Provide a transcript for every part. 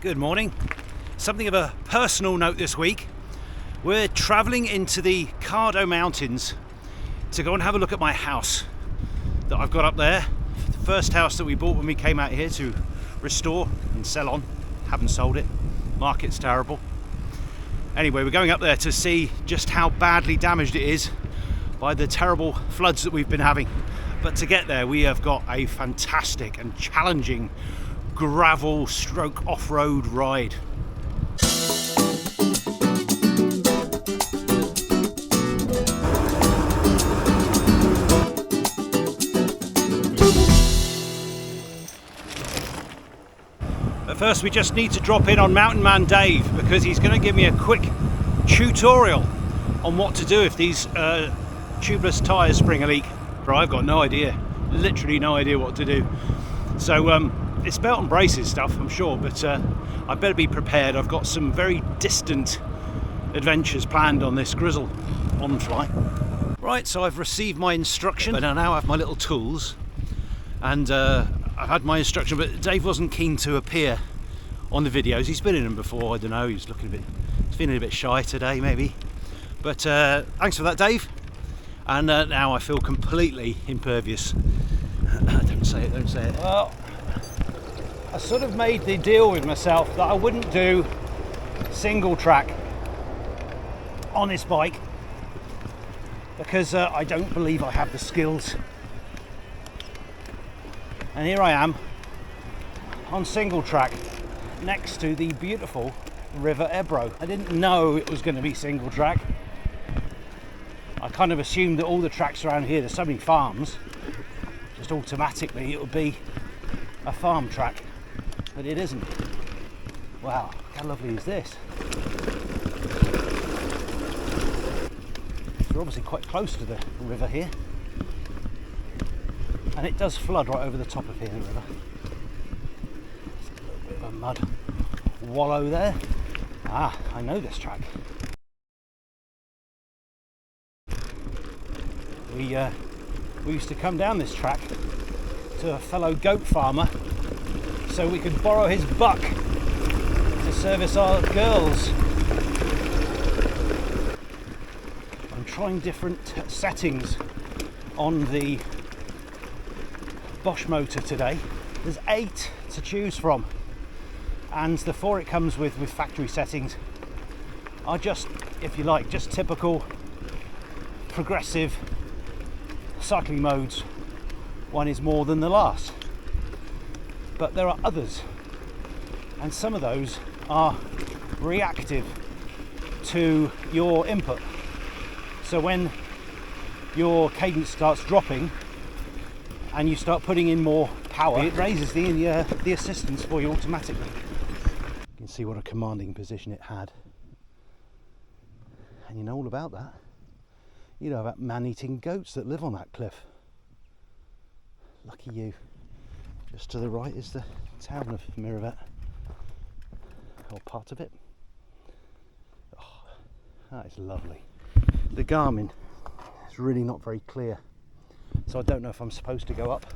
Good morning. Something of a personal note this week. We're travelling into the Cardo mountains to go and have a look at my house that I've got up there. The first house that we bought when we came out here to restore and sell on. Haven't sold it. Market's terrible. Anyway, we're going up there to see just how badly damaged it is by the terrible floods that we've been having. But to get there, we have got a fantastic and challenging gravel stroke off-road ride. But first we just need to drop in on Mountain Man Dave because he's going to give me a quick tutorial on what to do if these tubeless tyres spring a leak. But I've got no idea, literally no idea what to do. So it's belt and braces stuff, I'm sure, but I better be prepared. I've got some very distant adventures planned on this Grizl ON fly. Right, so I've received my instruction, but I now have my little tools, and I've had my instruction, but Dave wasn't keen to appear on the videos. He's been in them before, I don't know, he's feeling a bit shy today maybe. But thanks for that, Dave. And now I feel completely impervious. Don't say it, don't say it. Well, I sort of made the deal with myself that I wouldn't do single track on this bike because I don't believe I have the skills. And here I am on single track next to the beautiful River Ebro. I didn't know it was going to be single track. I kind of assumed that all the tracks around here, there's so many farms, just automatically it would be a farm track. But it isn't. Wow, how lovely is this? We're obviously quite close to the river here. And it does flood right over the top of here, the river. There's a little bit of a mud wallow there. Ah, I know this track. We used to come down this track to a fellow goat farmer so we could borrow his buck to service our girls. I'm trying different settings on the Bosch motor today. There's 8 to choose from, and the 4 it comes with factory settings are just, if you like, just typical progressive cycling modes. One is more than the last, but there are others, and some of those are reactive to your input. So when your cadence starts dropping and you start putting in more power, it raises the assistance for you automatically. You can see what a commanding position it had, and you know all about that. You know about man-eating goats that live on that cliff. Lucky you. Just to the right is the town of Miravet, or part of it. Oh, that is lovely. The Garmin is really not very clear, so I don't know if I'm supposed to go up.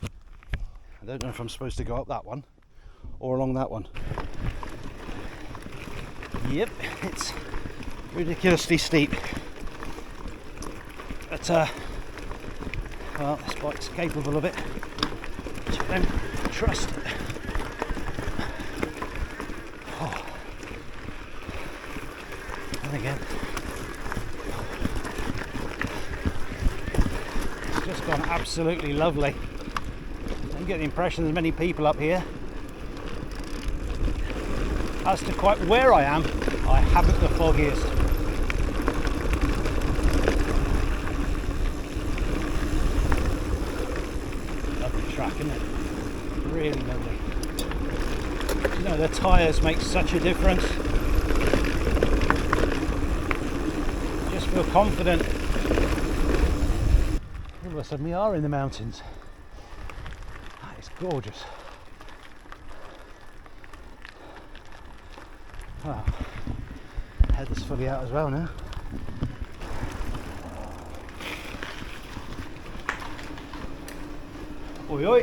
I don't know if I'm supposed to go up that one or along that one. Yep, it's ridiculously steep. But well, this bike's capable of it. So don't trust it. Oh. And again, it's just gone absolutely lovely. I get the impression there's many people up here. As to quite where I am, I haven't the foggiest. Track, isn't it? Really lovely. You know, the tyres make such a difference. Just feel confident. All of a sudden we are in the mountains. That is gorgeous. Wow. Head is fully out as well now. Oi oi.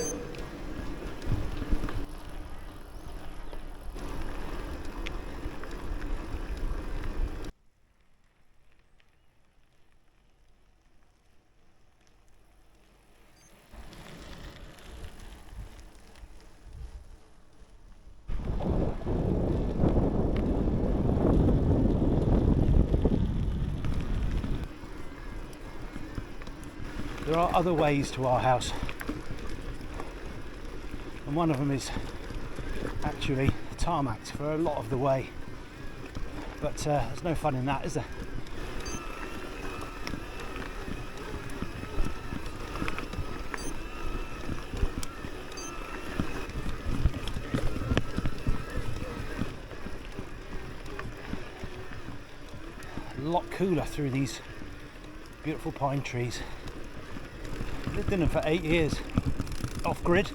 There are other ways to our house, and one of them is actually tarmacked for a lot of the way, but there's no fun in that, is there? A lot cooler through these beautiful pine trees. Lived in them for 8 years, off grid.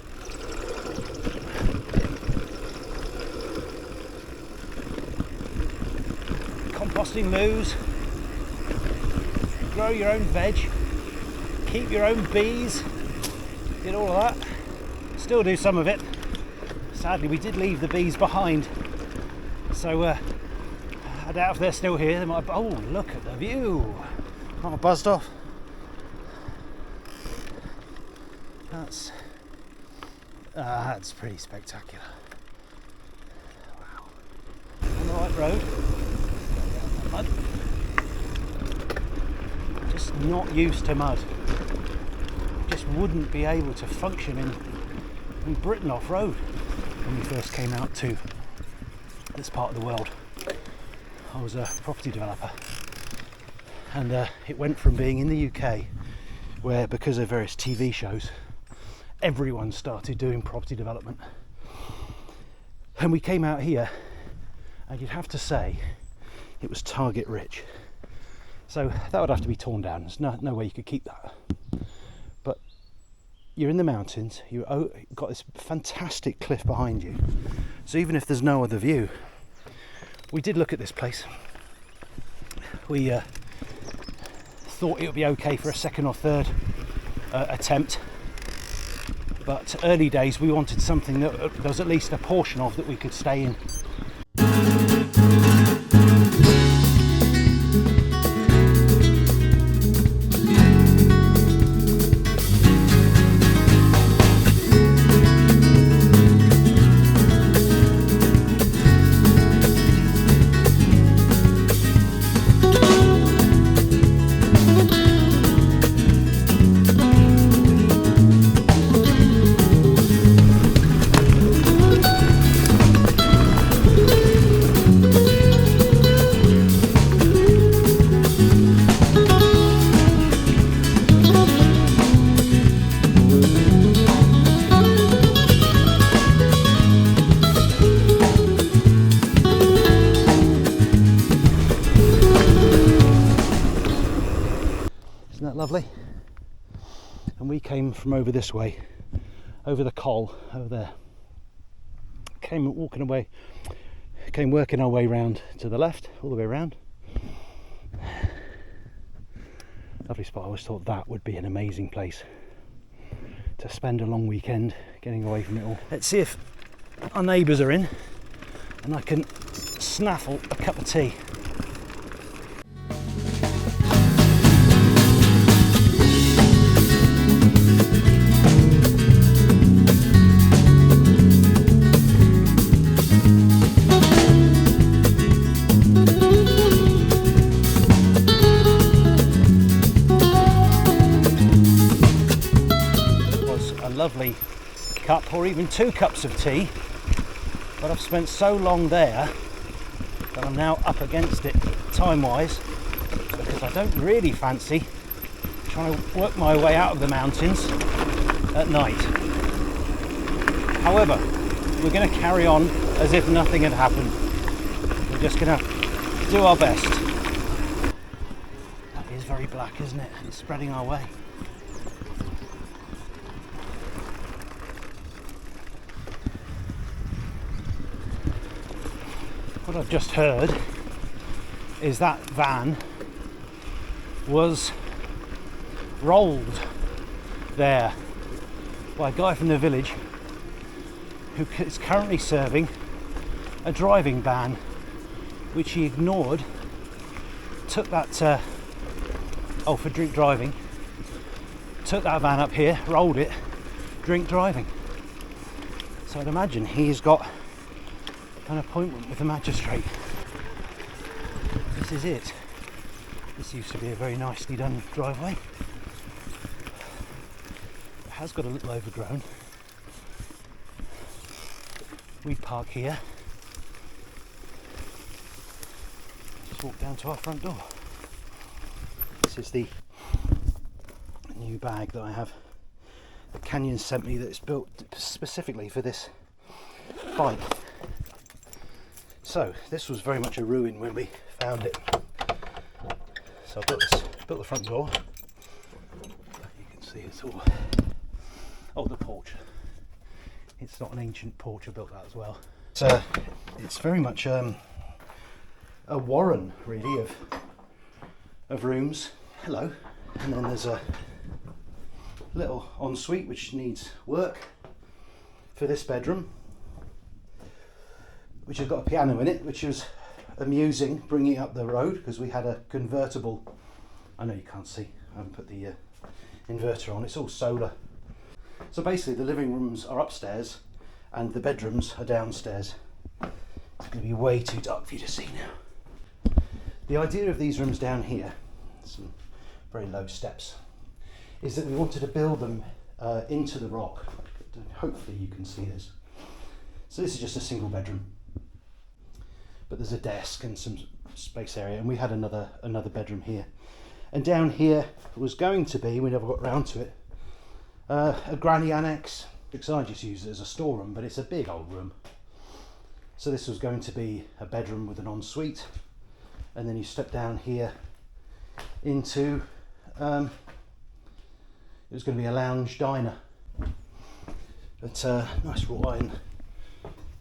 Composting loos, grow your own veg, keep your own bees, did all of that. Still do some of it. Sadly, we did leave the bees behind, so I doubt if they're still here. They might. Oh, look at the view! Not buzzed off. That's pretty spectacular. Wow. On the right road. Mud. Just not used to mud. Just wouldn't be able to function in Britain off-road. When we first came out to this part of the world, I was a property developer, and it went from being in the UK, where because of various TV shows everyone started doing property development, and we came out here and you'd have to say it was target rich. So that would have to be torn down. There's no way you could keep that. But you're in the mountains, you've got this fantastic cliff behind you, so even if there's no other view, we did look at this place. We thought it would be okay for a second or third attempt, but early days we wanted something that there was at least a portion of that we could stay in. Lovely. And we came from over this way, over the Col, over there. Came working our way round to the left, all the way around. Lovely spot. I always thought that would be an amazing place to spend a long weekend, getting away from it all. Let's see if our neighbours are in and I can snaffle a cup of tea. Lovely cup, or even 2 cups of tea, but I've spent so long there that I'm now up against it time-wise, because I don't really fancy trying to work my way out of the mountains at night. However, we're going to carry on as if nothing had happened. We're just going to do our best. That is very black, isn't it? It's spreading our way. What I've just heard is that van was rolled there by a guy from the village who is currently serving a driving ban, which he ignored, took that for drink driving, took that van up here, rolled it, drink driving. So I'd imagine he's got an appointment with the magistrate. This is it. This used to be a very nicely done driveway. has got a little overgrown. We park here. Just walk down to our front door. This is the new bag that I have. The Canyon sent me, that's built specifically for this bike. So this was very much a ruin when we found it. So I built the front door. You can see it's all. Oh, the porch. It's not an ancient porch. I built that as well. So it's very much a warren, really, of rooms. Hello. And then there's a little ensuite which needs work for this bedroom, which has got a piano in it, which was amusing bringing up the road because we had a convertible. I know you can't see, I haven't put the inverter on, it's all solar. So basically the living rooms are upstairs and the bedrooms are downstairs. It's going to be way too dark for you to see now. The idea of these rooms down here, some very low steps, is that we wanted to build them into the rock. Hopefully you can see this. So this is just a single bedroom, but there's a desk and some space area, and we had another bedroom here. And down here was going to be, we never got round to it, a granny annex, because I just use it as a storeroom, but it's a big old room. So this was going to be a bedroom with an ensuite, and then you step down here into, it was going to be a lounge diner. But nice wrought iron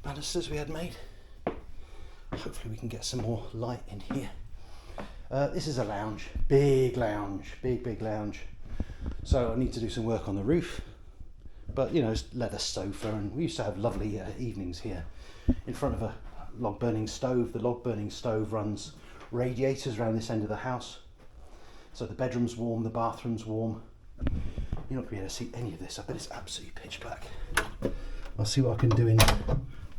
banisters we had made. Hopefully we can get some more light in here. This is a lounge, big lounge. So I need to do some work on the roof, but you know, it's leather sofa, and we used to have lovely evenings here in front of a log burning stove. The log burning stove runs radiators around this end of the house, so the bedroom's warm, the bathroom's warm. You're not going to be able to see any of this, I bet it's absolutely pitch black. I'll see what I can do in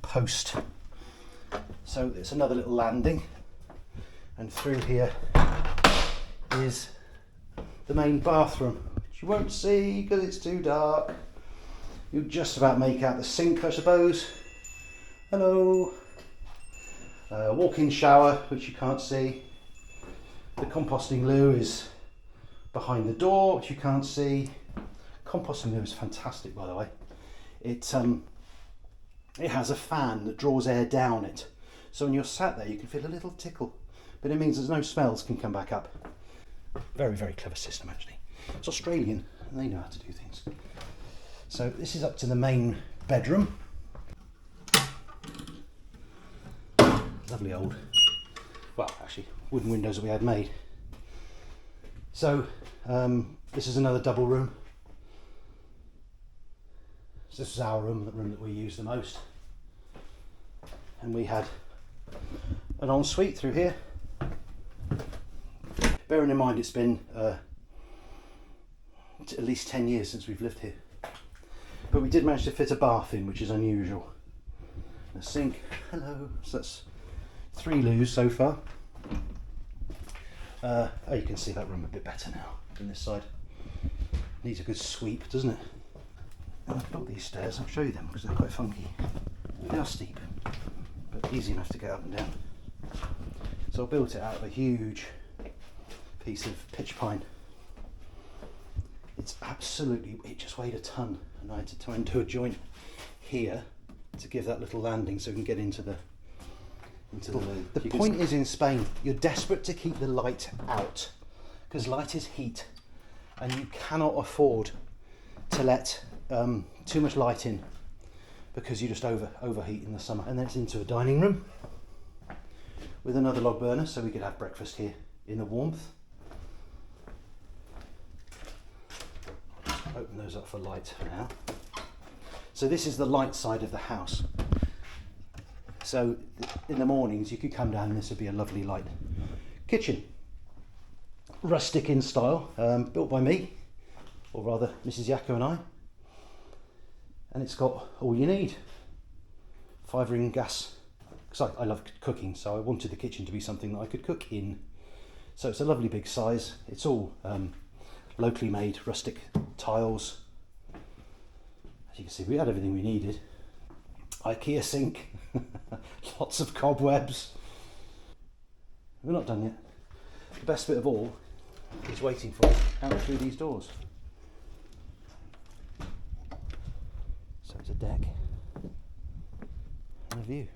post. So it's another little landing, and through here is the main bathroom, which you won't see because it's too dark. You'll just about make out the sink, I suppose. Hello. Walk-in shower, which you can't see. The composting loo is behind the door, which you can't see. Composting loo is fantastic, by the way. It has a fan that draws air down it, so when you're sat there you can feel a little tickle, but it means there's no smells can come back up. Very, very clever system actually. It's Australian and they know how to do things. So this is up to the main bedroom. Lovely old, well actually wooden windows that we had made. So this is another double room. So this is our room, the room that we use the most. And we had an ensuite through here. Bearing in mind it's been at least 10 years since we've lived here. But we did manage to fit a bath in, which is unusual. A sink, hello. So that's 3 loos so far. Oh, you can see that room a bit better now than this side. Needs a good sweep, doesn't it? And I've built these stairs, I'll show you them because they're quite funky. They are steep, but easy enough to get up and down. So I built it out of a huge piece of pitch pine. It's absolutely, it just weighed a ton, and I had to try and do a joint here to give that little landing so we can get into the loo. The point is, in Spain, you're desperate to keep the light out because light is heat, and you cannot afford to let too much light in because you just overheat in the summer. And then it's into a dining room with another log burner, so we could have breakfast here in the warmth. Open those up for light for now. So this is the light side of the house. So in the mornings you could come down and this would be a lovely light. Kitchen, rustic in style, built by me, or rather Mrs. Yako and I. And it's got all you need. 5-ring gas, because I love cooking, so I wanted the kitchen to be something that I could cook in. So it's a lovely big size. It's all locally made rustic tiles. As you can see, we had everything we needed. IKEA sink, lots of cobwebs. We're not done yet. The best bit of all is waiting for us out through these doors. So it's a deck and a view.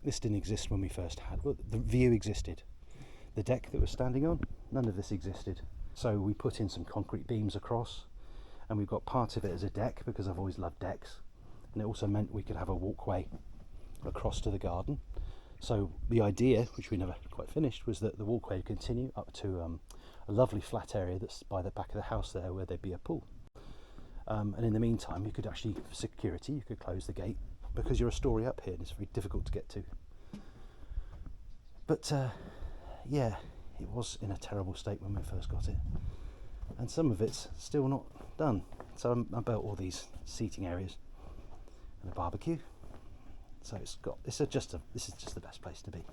This didn't exist when we first had, well, the view existed. The deck that we're standing on, none of this existed. So we put in some concrete beams across, and we've got part of it as a deck because I've always loved decks. And it also meant we could have a walkway across to the garden. So the idea, which we never quite finished, was that the walkway would continue up to a lovely flat area that's by the back of the house there where there'd be a pool. And in the meantime, you could actually, for security, you could close the gate because you're a story up here and it's very difficult to get to. But yeah, it was in a terrible state when we first got it. And some of it's still not done. So I built all these seating areas and a barbecue. So this is just the best place to be.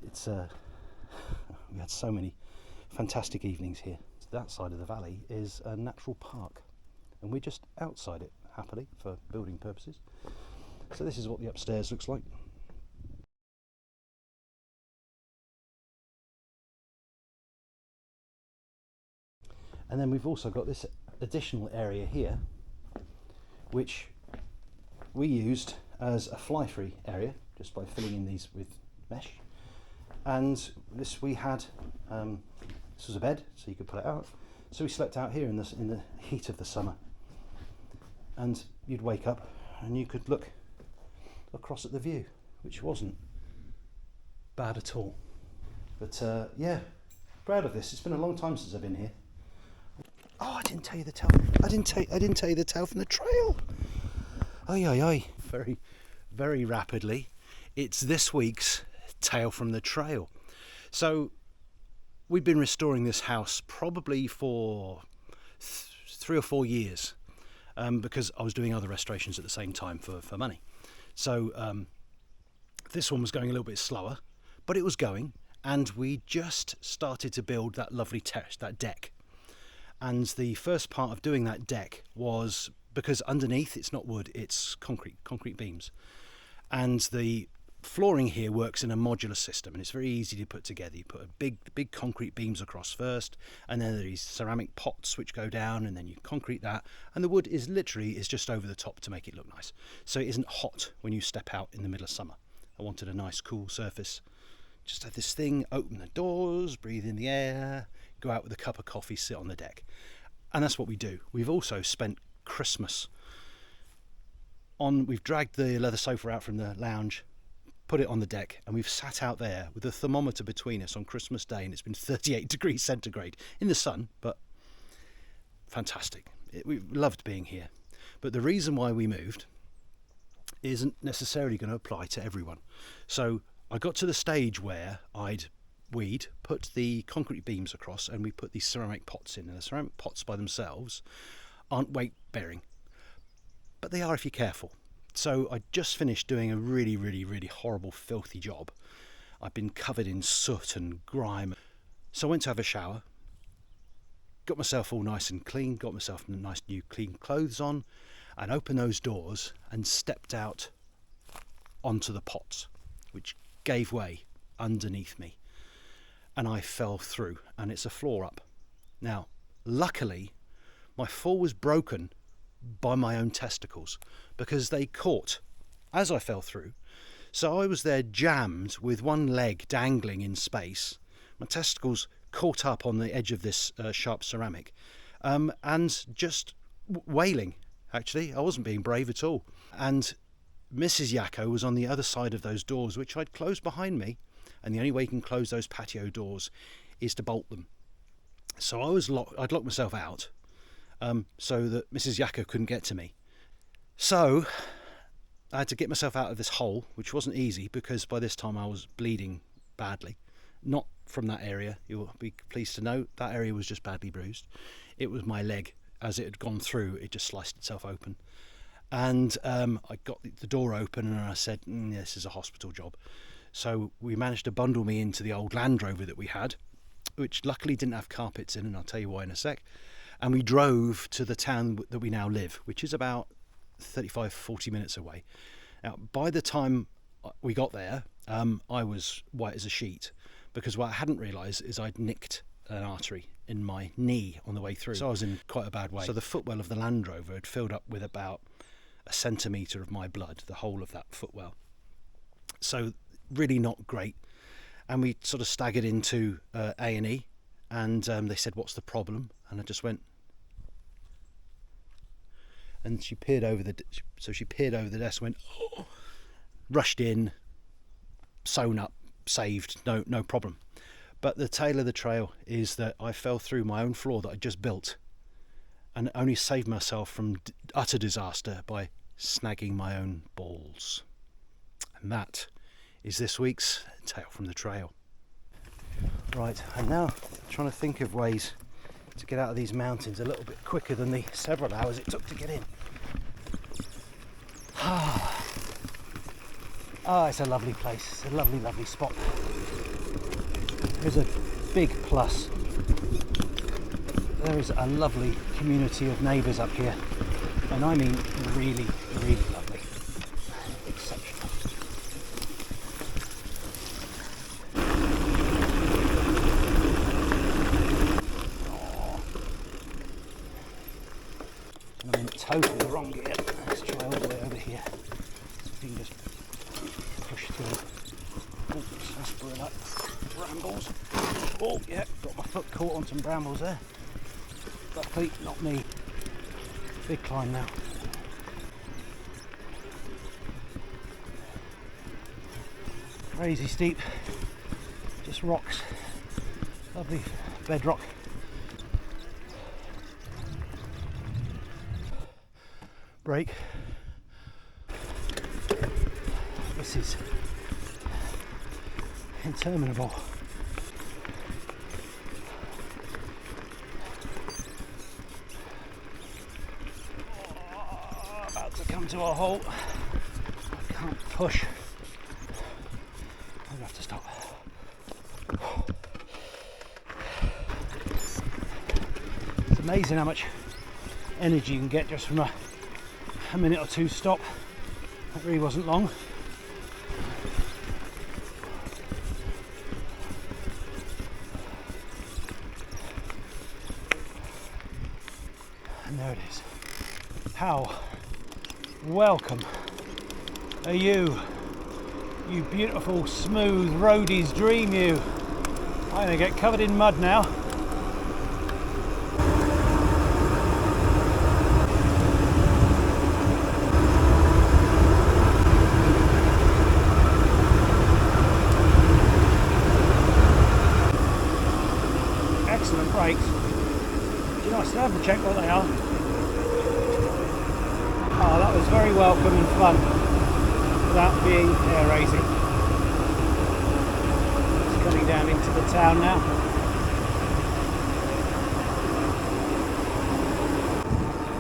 It's we had so many fantastic evenings here. That side of the valley is a natural park, and we're just outside it happily for building purposes. So this is what the upstairs looks like. And then we've also got this additional area here, which we used as a fly-free area, just by filling in these with mesh. And this we had, this was a bed, so you could pull it out. So we slept out here in the heat of the summer. And you'd wake up and you could look across at the view, which wasn't bad at all. But yeah, proud of this. It's been a long time since I've been here. Oh, I didn't tell you the tale. I didn't tell you the tale from the trail. Oi, oi, oi. Very, very rapidly, it's this week's tale from the trail. So we've been restoring this house probably for 3 or 4 years, because I was doing other restorations at the same time for money. So this one was going a little bit slower, but it was going, and we just started to build that lovely terrace, that deck. And the first part of doing that deck was, because underneath it's not wood, it's concrete beams. And the flooring here works in a modular system, and it's very easy to put together. You put a big concrete beams across first, and then there are these ceramic pots which go down, and then you concrete that, and the wood is just over the top to make it look nice. So it isn't hot when you step out in the middle of summer. I wanted a nice cool surface. Just have this thing, open the doors, breathe in the air, go out with a cup of coffee, sit on the deck. And that's what we do. We've also spent Christmas we've dragged the leather sofa out from the lounge, put it on the deck, and we've sat out there with the thermometer between us on Christmas Day, and it's been 38 degrees centigrade in the sun, but fantastic. We loved being here. But the reason why we moved isn't necessarily going to apply to everyone. So I got to the stage where we'd put the concrete beams across, and we put these ceramic pots in, and the ceramic pots by themselves aren't weight bearing, but they are if you're careful. So I just finished doing a really, really, really horrible, filthy job. I've been covered in soot and grime. So I went to have a shower, got myself all nice and clean, got myself nice new clean clothes on, and opened those doors and stepped out onto the pots, which gave way underneath me. And I fell through, and it's a floor up. Now, luckily, my fall was broken by my own testicles, because they caught as I fell through. So I was there jammed with one leg dangling in space. My testicles caught up on the edge of this sharp ceramic, and just wailing. Actually, I wasn't being brave at all. And Mrs. Yako was on the other side of those doors, which I'd closed behind me. And the only way you can close those patio doors is to bolt them. So I'd locked myself out, so that Mrs. Yako couldn't get to me. So I had to get myself out of this hole, which wasn't easy, because by this time I was bleeding badly. Not from that area, you'll be pleased to know. That area was just badly bruised. It was my leg. As it had gone through, it just sliced itself open. And I got the door open, and I said, this is a hospital job. So we managed to bundle me into the old Land Rover that we had, which luckily didn't have carpets in, and I'll tell you why in a sec. And we drove to the town that we now live, which is about 35-40 minutes away. Now, by the time we got there, I was white as a sheet, because what I hadn't realised is I'd nicked an artery in my knee on the way through. So I was in quite a bad way. So the footwell of the Land Rover had filled up with about a centimetre of my blood, the whole of that footwell. So really not great. And we sort of staggered into A&E, and they said, "What's the problem?" And I just went, and she peered over the desk, went, "Oh," rushed in, sewn up, saved, no problem. But the tale of the trail is that I fell through my own floor that I just built, and only saved myself from utter disaster by snagging my own balls. And that is this week's tale from the trail. Right, I'm now trying to think of ways to get out of these mountains a little bit quicker than the several hours it took to get in. It's a lovely place. It's a lovely, lovely spot. There's a big plus. There is a lovely community of neighbours up here, and I mean really, really lovely. Exceptional. I'm in totally the wrong gear. Let's try all the way over here. So we can just push through. Oh, sarsaparilla brambles. Oh yeah, got my foot caught on some brambles there. Luckily, not me. Big climb now. Crazy steep. Just rocks. Lovely bedrock. Brake. This is interminable. About to come to a halt. I can't push. I'm gonna have to stop. It's amazing how much energy you can get just from a minute or two stop. That really wasn't long. And there it is. How welcome are you, you beautiful smooth roadies dream you. I'm gonna get covered in mud now. Excellent brakes. You know, I still haven't checked what they are. Oh, that was very welcome and fun without being hair raising. It's coming down into the town now.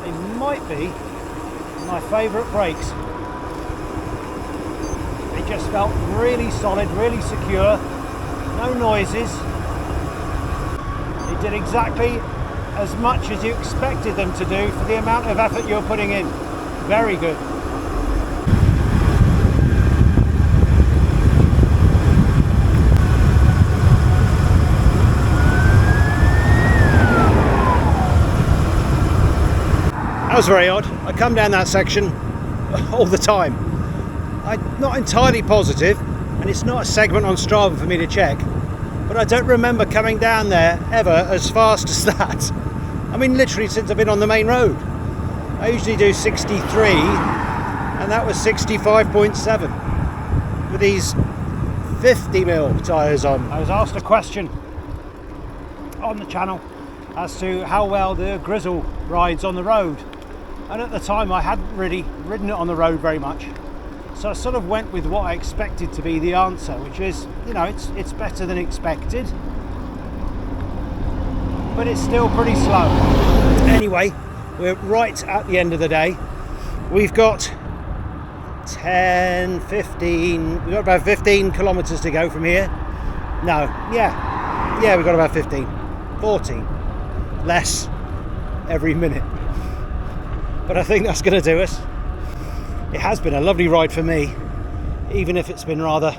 They might be my favourite brakes. They just felt really solid, really secure, no noises. They did exactly as much as you expected them to do for the amount of effort you're putting in. Very good. That was very odd. I come down that section all the time. I'm not entirely positive, and it's not a segment on Strava for me to check, but I don't remember coming down there ever as fast as that. I mean, literally since I've been on the main road. I usually do 63, and that was 65.7 with these 50mm tyres on. I was asked a question on the channel as to how well the Grizl rides on the road, and at the time I hadn't really ridden it on the road very much, so I sort of went with what I expected to be the answer, which is, you know, it's better than expected, but it's still pretty slow. Anyway, we're right at the end of the day. We've got 10, 15, we've got about 15 kilometers to go from here. No, yeah, we've got about 15, 14, less every minute. But I think that's going to do us. It has been a lovely ride for me, even if it's been rather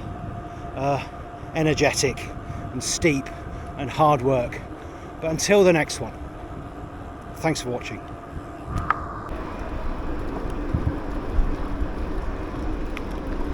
energetic and steep and hard work. But until the next one, thanks for watching.